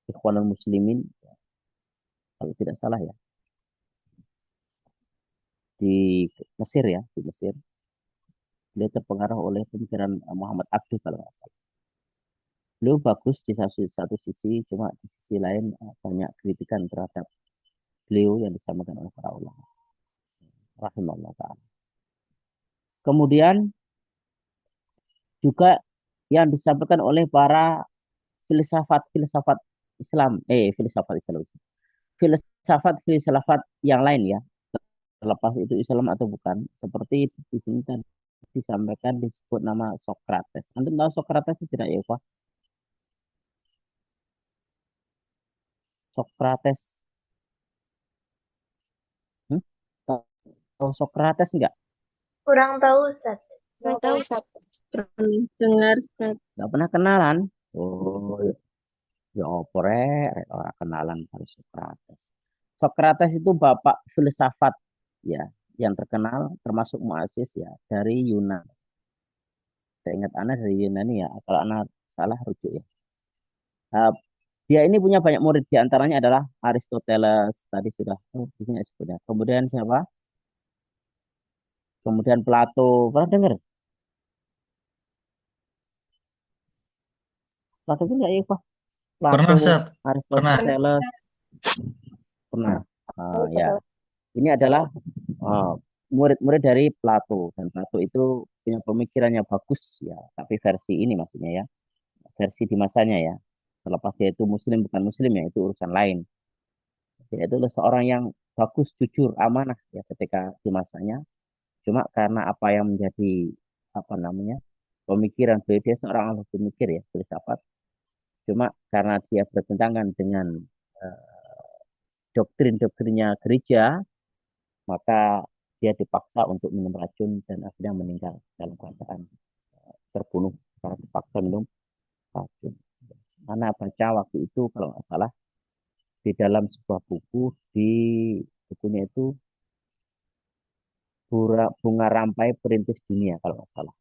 Ikhwanul Muslimin kalau tidak salah ya di Mesir ya di Mesir. Beliau terpengaruh oleh pemikiran Muhammad Abduh kalau nggak salah. Beliau bagus di satu sisi, cuma di sisi lain banyak kritikan terhadap beliau yang disampaikan oleh para ulama. Rahimahullah ta'ala. Kemudian juga yang disampaikan oleh para filsafat Islam, filsafat yang lain ya, terlepas itu Islam atau bukan, seperti di sini kan disampaikan disebut nama Socrates. Anda tahu Socrates itu tidak ya, Pak? Socrates, hmm? Tahu Socrates enggak? Kurang tahu, Ustaz. Nggak tahu, Ustaz. Pernah dengar, Ustaz. Enggak pernah kenalan? Oh, ya orang kenalan harus Socrates. Socrates itu bapak filsafat ya yang terkenal termasuk muasis ya dari Yunan. Saya ingat anak dari Yunani ya. Kalau anak salah rujuk ya. Uh, dia ini punya banyak murid. Di antaranya adalah Aristoteles. Tadi sudah. Oh, di sini sebutnya. Kemudian siapa? Kemudian Plato. Pernah dengar? Plato itu enggak ya, Pak? Pernah Plato, Ustaz? Pernah. Aristoteles. Pernah. Ya. Ini adalah uh, murid-murid dari Plato. Dan Plato itu punya pemikirannya bagus ya. Tapi versi ini maksudnya ya. Versi di masanya ya. Terlepas dia itu muslim bukan muslim ya. Itu urusan lain. Dia itu adalah seorang yang bagus, jujur, amanah ya ketika di masanya. Cuma karena apa yang menjadi apa namanya pemikiran beliau, dia seorang ahli pemikir ya, filsafat. Cuma karena dia bertentangan dengan doktrin-doktrinnya gereja, maka dia dipaksa untuk minum racun dan akhirnya meninggal dalam keadaan terbunuh karena dipaksa minum racun. Karena baca waktu itu kalau nggak salah di dalam sebuah buku, di bukunya itu bunga rampai perintis dunia kalau nggak salah.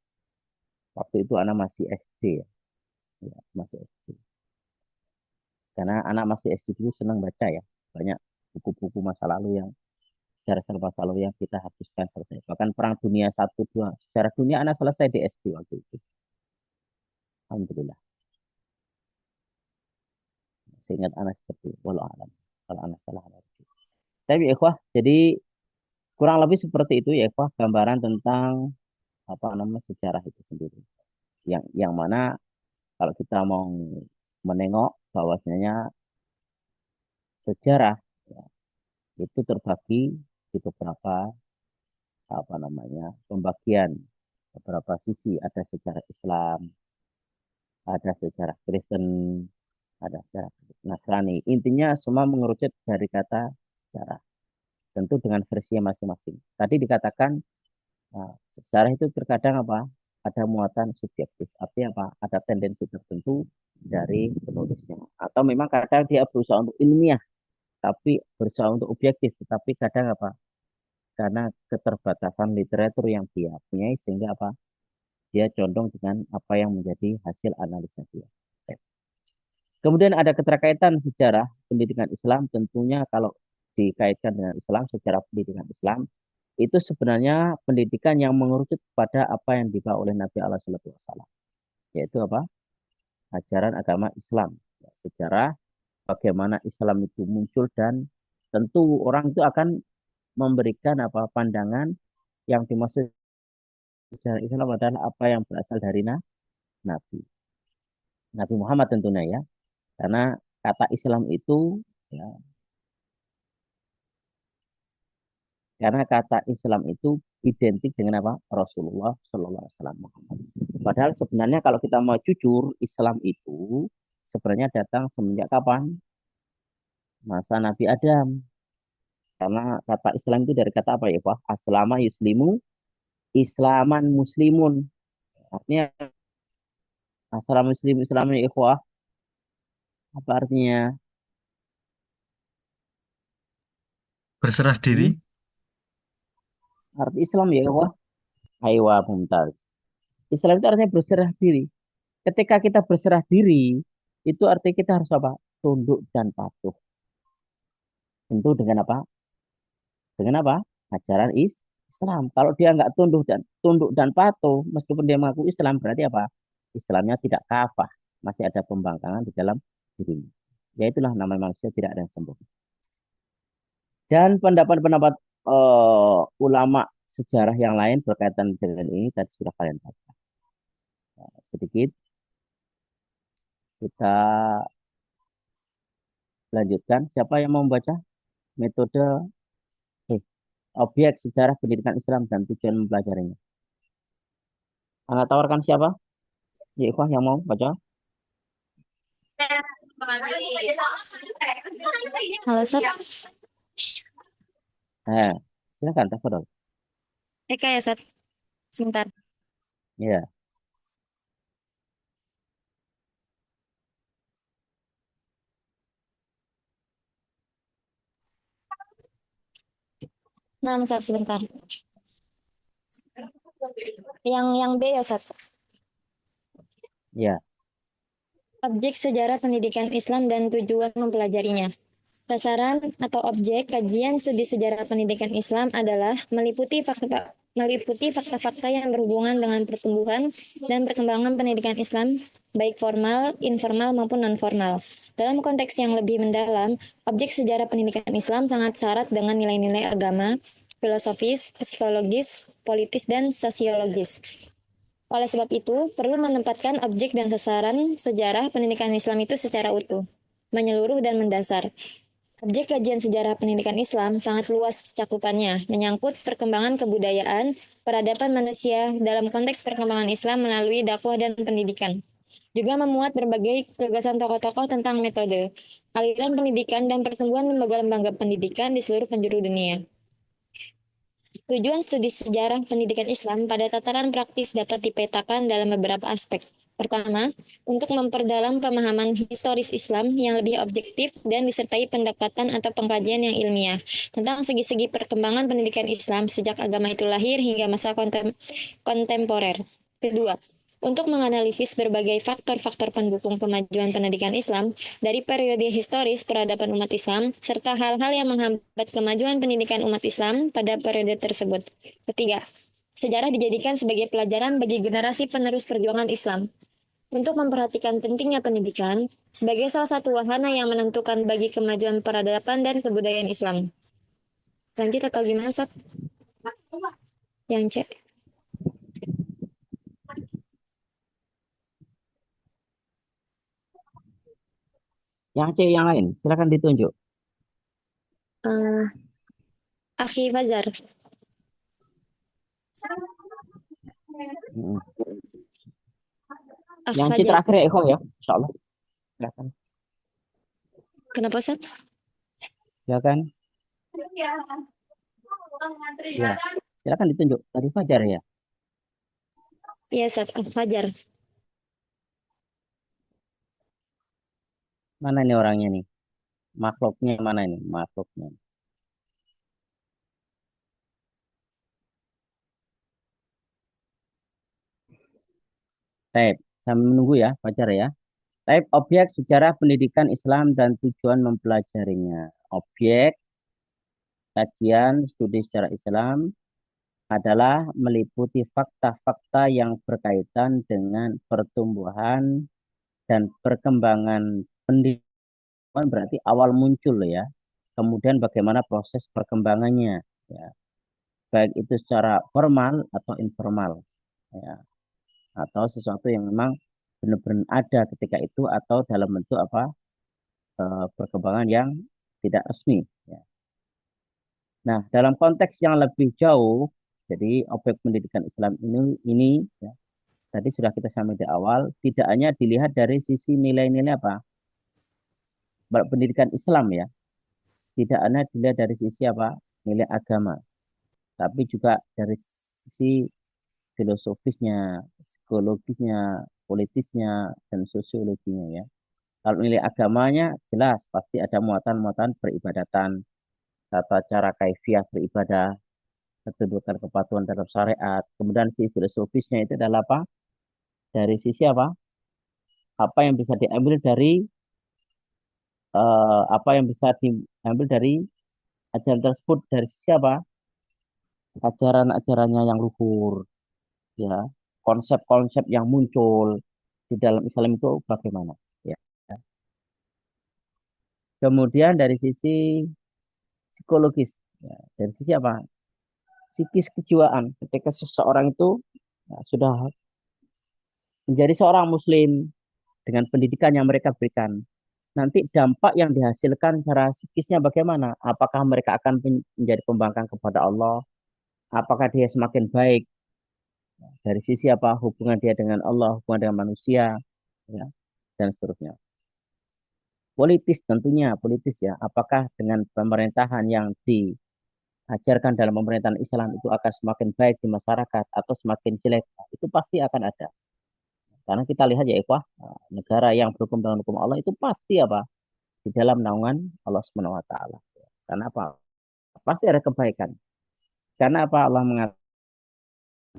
Waktu itu anak masih SD ya, ya masih SD. Karena anak masih SD dulu senang baca ya, banyak buku-buku masa lalu yang sejarah masa lalu yang kita habiskan selesai. Bahkan Perang Dunia satu 2 sejarah dunia anak selesai di SD waktu itu. Alhamdulillah. Seingat anak seperti itu. Walau alam. Kalau anak salah. Tapi ikhwah, jadi kurang lebih seperti itu ya ikhwah, gambaran tentang apa namanya sejarah itu sendiri. Yang mana kalau kita mau menengok bahwasanya sejarah ya, itu terbagi di beberapa apa namanya pembagian beberapa sisi. Ada sejarah Islam, ada sejarah Kristen, ada sejarah Nasrani. Intinya semua mengerucut dari kata sejarah, tentu dengan versinya masing-masing. Tadi dikatakan sejarah itu terkadang apa, ada muatan subjektif, artinya apa, ada tendensi tertentu dari penulisnya, atau memang kadang dia berusaha untuk ilmiah tapi berusaha untuk objektif, tetapi kadang apa, karena keterbatasan literatur yang dia punya sehingga apa, dia condong dengan apa yang menjadi hasil analisa dia. Kemudian ada keterkaitan sejarah pendidikan Islam, tentunya kalau dikaitkan dengan Islam, sejarah pendidikan Islam itu sebenarnya pendidikan yang mengerucut pada apa yang dibawa oleh Nabi Allah Sallallahu Alaihi Wasallam, yaitu apa, ajaran agama Islam, ya, sejarah bagaimana Islam itu muncul, dan tentu orang itu akan memberikan apa pandangan yang dimaksud sejarah Islam adalah apa yang berasal dari Nabi Nabi Muhammad tentunya ya, karena kata Islam itu ya, karena kata Islam itu identik dengan apa, Rasulullah Shallallahu Alaihi Wasallam. Padahal sebenarnya kalau kita mau jujur, Islam itu sebenarnya datang semenjak kapan? Masa Nabi Adam. Karena kata Islam itu dari kata apa ya Pak? Aslama yuslimu, Islaman muslimun. Artinya asal muslim Islam ya ikhwah. Apa artinya? Berserah diri. Hmm? Arti Islam ya ikhwah. Aywa mumtaz. Islam itu artinya berserah diri. Ketika kita berserah diri, itu artinya kita harus apa? Tunduk dan patuh. Tentu dengan apa? Dengan apa? Ajaran Islam. Kalau dia nggak tunduk dan patuh, meskipun dia mengaku Islam, berarti apa? Islamnya tidak kafah, masih ada pembangkangan di dalam dirinya. Ya itulah namanya manusia tidak ada yang sempurna. Dan pendapat-pendapat ulama sejarah yang lain berkaitan dengan ini tadi sudah kalian baca. Sedikit kita lanjutkan. Siapa yang mau membaca metode objek sejarah pendidikan Islam dan tujuan mempelajarinya? Anda tawarkan siapa? Ya, Ikhwah yang mau baca? Halo, Ustaz. Silakan, tafadhol. Eka ya, Ustaz. Sebentar. Ya, Nah, Ustaz, sebentar. Yang B ya, Ustaz. Ya, Objek sejarah pendidikan Islam dan tujuan mempelajarinya. Sasaran atau objek kajian studi sejarah pendidikan Islam adalah meliputi fakta-fakta yang berhubungan dengan pertumbuhan dan perkembangan pendidikan Islam, baik formal, informal maupun non-formal. Dalam konteks yang lebih mendalam, objek sejarah pendidikan Islam sangat syarat dengan nilai-nilai agama, filosofis, psikologis, politis, dan sosiologis. Oleh sebab itu, perlu menempatkan objek dan sasaran sejarah pendidikan Islam itu secara utuh, menyeluruh dan mendasar. Objek kajian sejarah pendidikan Islam sangat luas cakupannya, menyangkut perkembangan kebudayaan, peradaban manusia dalam konteks perkembangan Islam melalui dakwah dan pendidikan. Juga memuat berbagai gagasan tokoh-tokoh tentang metode, aliran pendidikan, dan pertumbuhan lembaga-lembaga pendidikan di seluruh penjuru dunia. Tujuan studi sejarah pendidikan Islam pada tataran praktis dapat dipetakan dalam beberapa aspek. Pertama, untuk memperdalam pemahaman historis Islam yang lebih objektif dan disertai pendekatan atau pengkajian yang ilmiah tentang segi-segi perkembangan pendidikan Islam sejak agama itu lahir hingga masa kontemporer. Kedua, untuk menganalisis berbagai faktor-faktor pendukung kemajuan pendidikan Islam dari periode historis peradaban umat Islam, serta hal-hal yang menghambat kemajuan pendidikan umat Islam pada periode tersebut. Ketiga, sejarah dijadikan sebagai pelajaran bagi generasi penerus perjuangan Islam untuk memperhatikan pentingnya pendidikan sebagai salah satu wahana yang menentukan bagi kemajuan peradaban dan kebudayaan Islam. Lanjut atau gimana, Sat? Yang C. yang C yang lain, silakan ditunjuk. Akhi Fajar. Mm. Akhi Yang C Fajar. terakhir ya, Eko ya, Insya Allah. Silakan. Kenapa, Sat? Silakan. Ya, silakan ditunjuk. Tadi Fajar ya. Iya, Sat. Akhi Fajar. Mana nih orangnya nih? Makhluknya mana ini? Makhluknya. Baik, sambil menunggu ya, Fajar ya. Type objek sejarah pendidikan Islam dan tujuan mempelajarinya. Objek kajian studi sejarah Islam adalah meliputi fakta-fakta yang berkaitan dengan pertumbuhan dan perkembangan pendidikan, berarti awal muncul ya. Kemudian bagaimana proses perkembangannya ya. Baik itu secara formal atau informal ya. Atau sesuatu yang memang benar-benar ada ketika itu atau dalam bentuk apa perkembangan yang tidak resmi ya. Nah, dalam konteks yang lebih jauh, jadi objek pendidikan Islam ini ya, tadi sudah kita sampaikan di awal, tidak hanya dilihat dari sisi nilai-nilai apa pendidikan Islam ya, tidak hanya dilihat dari sisi apa nilai agama, tapi juga dari sisi filosofisnya, psikologisnya, politisnya, dan sosiologinya ya. Kalau nilai agamanya jelas pasti ada muatan-muatan peribadatan, tata cara kaifiah beribadah, ketundukan kepatuhan terhadap syariat. Kemudian si filosofisnya itu adalah apa? Dari sisi apa? Apa yang bisa diambil dari apa yang bisa diambil dari ajaran tersebut dari sisi apa? Ajaran-ajarannya yang luhur, ya, konsep-konsep yang muncul di dalam Islam itu bagaimana? Ya. Kemudian dari sisi psikologis, ya, dari sisi apa? Psikis kejiwaan. Ketika seseorang itu ya, sudah menjadi seorang Muslim dengan pendidikan yang mereka berikan, nanti dampak yang dihasilkan secara psikisnya bagaimana? Apakah mereka akan menjadi pembangkang kepada Allah? Apakah dia semakin baik dari sisi apa hubungan dia dengan Allah, hubungan dengan manusia, ya, dan seterusnya. Politis tentunya, politis ya. Apakah dengan pemerintahan yang diajarkan dalam pemerintahan Islam itu akan semakin baik di masyarakat atau semakin jelek? Itu pasti akan ada. Karena kita lihat ya Ikhwah, negara yang berhukum dengan hukum Allah itu pasti apa? Di dalam naungan Allah Subhanahu wa taala. Karena apa? Pasti ada kebaikan. Karena apa Allah mengatakan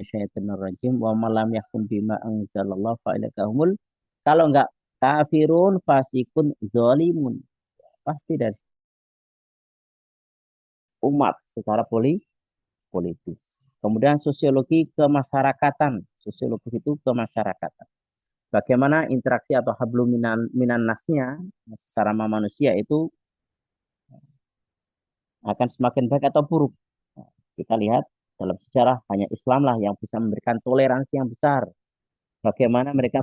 syaitonir rajim wa man lam yahkum bima anzalallahu fa ulaika humul, kalau enggak kafirun fasikun zalimun, pasti dari umat secara politis. Kemudian sosiologi kemasyarakatan, sosiologis itu kemasyarakatan. Bagaimana interaksi atau hablum minan nasnya secara manusia itu akan semakin baik atau buruk. Nah, kita lihat dalam sejarah hanya Islam lah yang bisa memberikan toleransi yang besar. Bagaimana mereka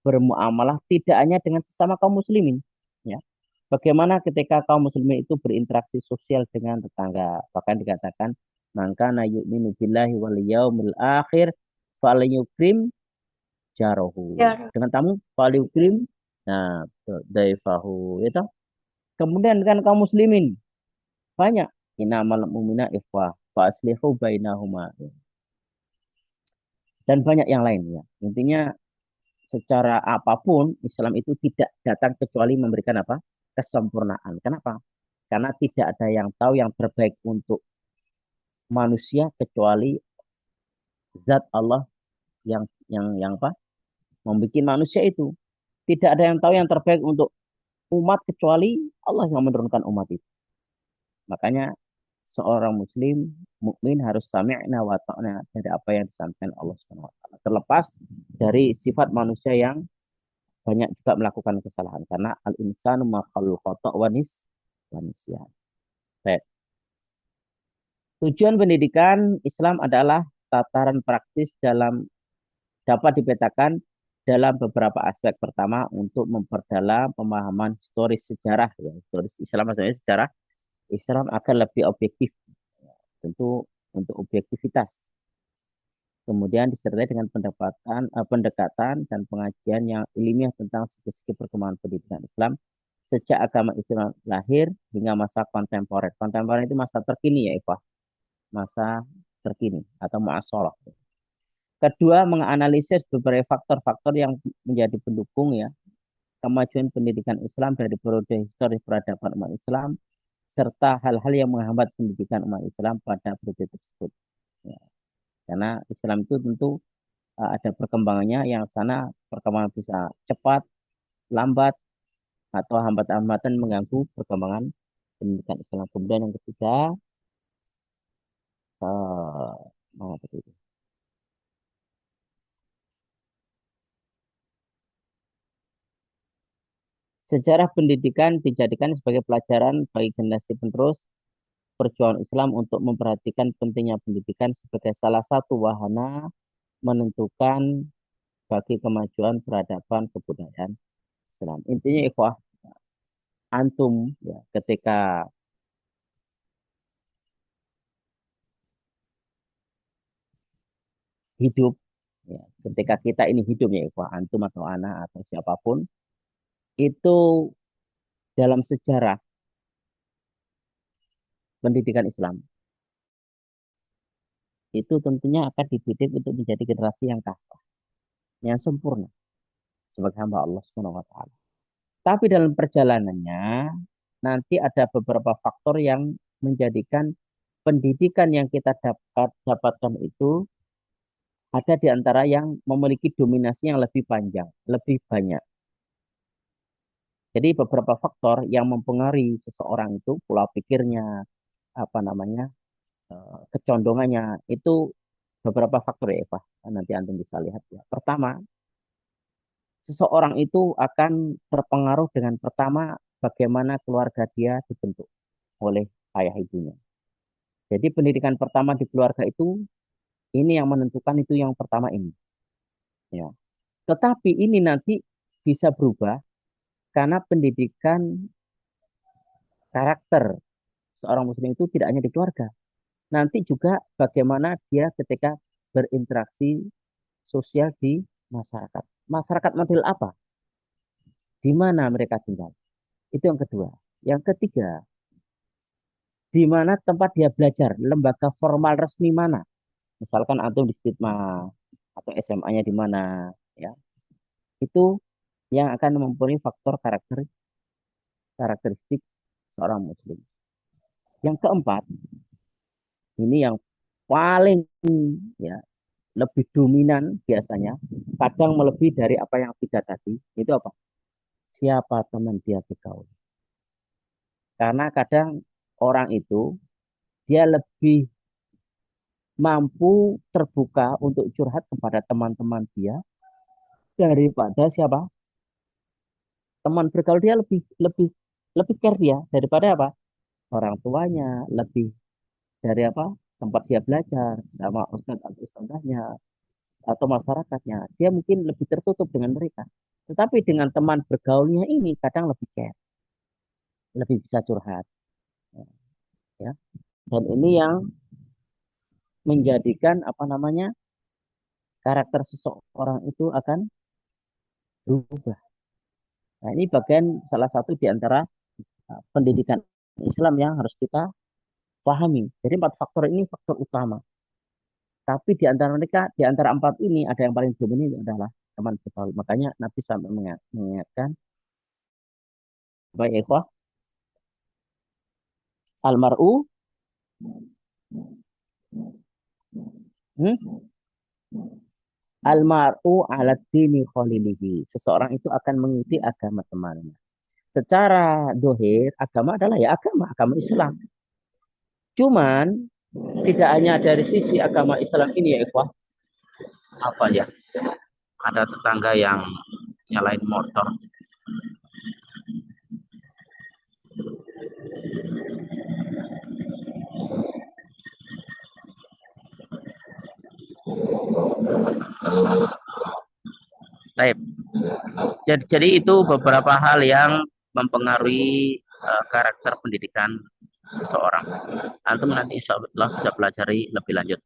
bermuamalah tidak hanya dengan sesama kaum muslimin, ya. Bagaimana ketika kaum muslimin itu berinteraksi sosial dengan tetangga. Bahkan dikatakan, "Man kana yu'minu billahi wal yaumil akhir falyukrim jarahu." Jar. Dengan tamu falyukrim nah daifahu itu. Kemudian dengan kaum muslimin banyak innamal mu'mina ikhwah fa aslihu bainahuma, dan banyak yang lain ya. Intinya secara apapun Islam itu tidak datang kecuali memberikan apa? Kesempurnaan. Kenapa? Karena tidak ada yang tahu yang terbaik untuk manusia kecuali zat Allah yang apa? Membuat manusia itu. Tidak ada yang tahu yang terbaik untuk umat kecuali Allah yang menurunkan umat itu. Makanya seorang muslim mukmin harus sami'na wa ta'na dari apa yang disampaikan Allah Subhanahu wa taala. Terlepas dari sifat manusia yang banyak juga melakukan kesalahan karena al-insanu makhluk khata' wa nisyan. Baik. Tujuan pendidikan Islam adalah tataran praktis dapat dipetakan dalam beberapa aspek. Pertama, untuk memperdalam pemahaman historis sejarah ya. Historis Islam maksudnya sejarah Islam agar lebih objektif. Tentu untuk objektivitas. Kemudian disertai dengan pendekatan dan pengajian yang ilmiah tentang segi-segi perkembangan pendidikan Islam sejak agama Islam lahir hingga masa kontemporer. Kontemporer itu masa terkini ya, Eva. Masa terkini atau mu'asharah. Kedua, menganalisis beberapa faktor-faktor yang menjadi pendukung ya kemajuan pendidikan Islam dari periode historis peradaban umat Islam serta hal-hal yang menghambat pendidikan umat Islam pada periode tersebut. Ya. Karena Islam itu tentu ada perkembangannya yang sana perkembangan bisa cepat, lambat, atau hambatan-hambatan mengganggu perkembangan pendidikan Islam. Kemudian yang ketiga, itu? Sejarah pendidikan dijadikan sebagai pelajaran bagi generasi penerus perjuangan Islam untuk memperhatikan pentingnya pendidikan sebagai salah satu wahana menentukan bagi kemajuan peradaban kebudayaan Islam. Intinya ikhwah, antum ya ketika hidup ya, ketika kita ini hidup ya ikhwah, antum atau anak atau siapapun itu dalam sejarah pendidikan Islam itu tentunya akan dididik untuk menjadi generasi yang kafah, yang sempurna sebagai hamba Allah Subhanahu wa taala. Tapi dalam perjalanannya nanti ada beberapa faktor yang menjadikan pendidikan yang kita dapatkan itu ada di antara yang memiliki dominasi yang lebih panjang, lebih banyak. Jadi beberapa faktor yang mempengaruhi seseorang itu pola pikirnya, apa namanya, kecondongannya itu beberapa faktor ya Pak. Nanti antum bisa lihat ya. Pertama, seseorang itu akan terpengaruh dengan pertama bagaimana keluarga dia dibentuk oleh ayah ibunya. Jadi pendidikan pertama di keluarga itu ini yang menentukan itu yang pertama ini. Ya. Tetapi ini nanti bisa berubah karena pendidikan karakter seorang muslim itu tidak hanya di keluarga. Nanti juga bagaimana dia ketika berinteraksi sosial di masyarakat. Masyarakat model apa? Di mana mereka tinggal? Itu yang kedua. Yang ketiga, di mana tempat dia belajar? Lembaga formal resmi mana? Misalkan antum di Stigma atau SMA-nya di mana, ya. Itu yang akan mempunyai faktor karakteristik seorang muslim. Yang keempat, ini yang paling ya lebih dominan biasanya, kadang melebihi dari apa yang tiga tadi, itu apa? Siapa teman dia bergaul. Karena kadang orang itu dia lebih mampu terbuka untuk curhat kepada teman-teman dia daripada siapa? Teman bergaul dia lebih lebih lebih care dia daripada apa? Orang tuanya, lebih dari apa? Tempat dia belajar sama ustadz atau ustadzahnya atau masyarakatnya. Dia mungkin lebih tertutup dengan mereka. Tetapi dengan teman bergaulnya ini kadang lebih care, lebih bisa curhat, ya. Dan ini yang menjadikan apa namanya? Karakter seseorang itu akan berubah. Nah, ini bagian salah satu di antara pendidikan Islam yang harus kita pahami. Jadi 4 faktor ini faktor utama. Tapi di antara mereka, di antara 4 ini ada yang paling dominan adalah teman bergaul. Makanya Nabi sampai mengingatkan, baik ikhwah, almar'u almar'u ala dini khalilihi. Seseorang itu akan mengikuti agama temannya. Secara dohir, agama adalah ya agama Islam. Cuman tidak hanya dari sisi agama Islam ini ya ikhwah. Apa ya? Ada tetangga yang nyalain motor. Baik. Jadi itu beberapa hal yang mempengaruhi karakter pendidikan seseorang. Antum nanti insya Allah bisa pelajari lebih lanjut.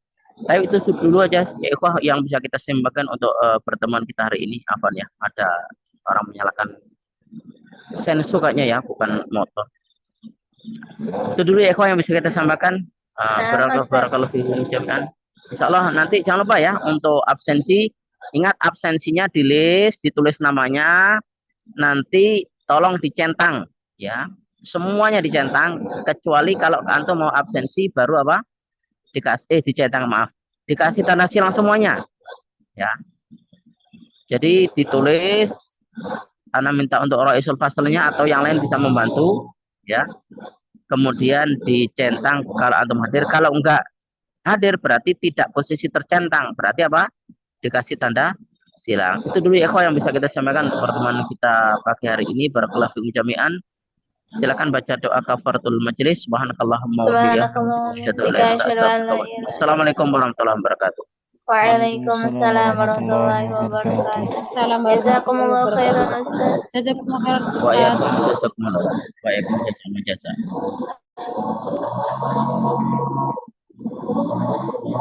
Tapi itu dulu aja ya ikhwah yang bisa kita simpulkan untuk pertemuan kita hari ini. Afan ya, ada orang menyalakan sensu kayaknya ya, bukan motor. Itu dulu ya ikhwah yang bisa kita sampaikan. Barakallahu fiikum jami'an. Insya Allah nanti jangan lupa ya untuk absensi. Ingat absensinya di list, ditulis namanya, nanti tolong dicentang ya. Semuanya dicentang kecuali kalau antum mau absensi baru apa? Dicentang maaf. Dikasih tanda silang semuanya ya. Jadi ditulis, Ana minta untuk Raisul Faslnya atau yang lain bisa membantu ya. Kemudian dicentang kalau antum hadir, kalau enggak hadir berarti tidak posisi tercentang. Berarti apa? Dikasih tanda silang. Itu dulu ya yang bisa kita sampaikan untuk pertemuan kita pagi hari ini. Barakallahu fiikum jami'an. Silakan baca doa kafaratul majelis. Subhanakallahumma wa bihamdika. Assalamualaikum warahmatullahi wabarakatuh. Waalaikumsalam warahmatullahi wabarakatuh. Jazakumullah khairan Ustaz. Jazakumullah khairan Wa Ustaz. yakum jazakumullah. Wa yakum jasa.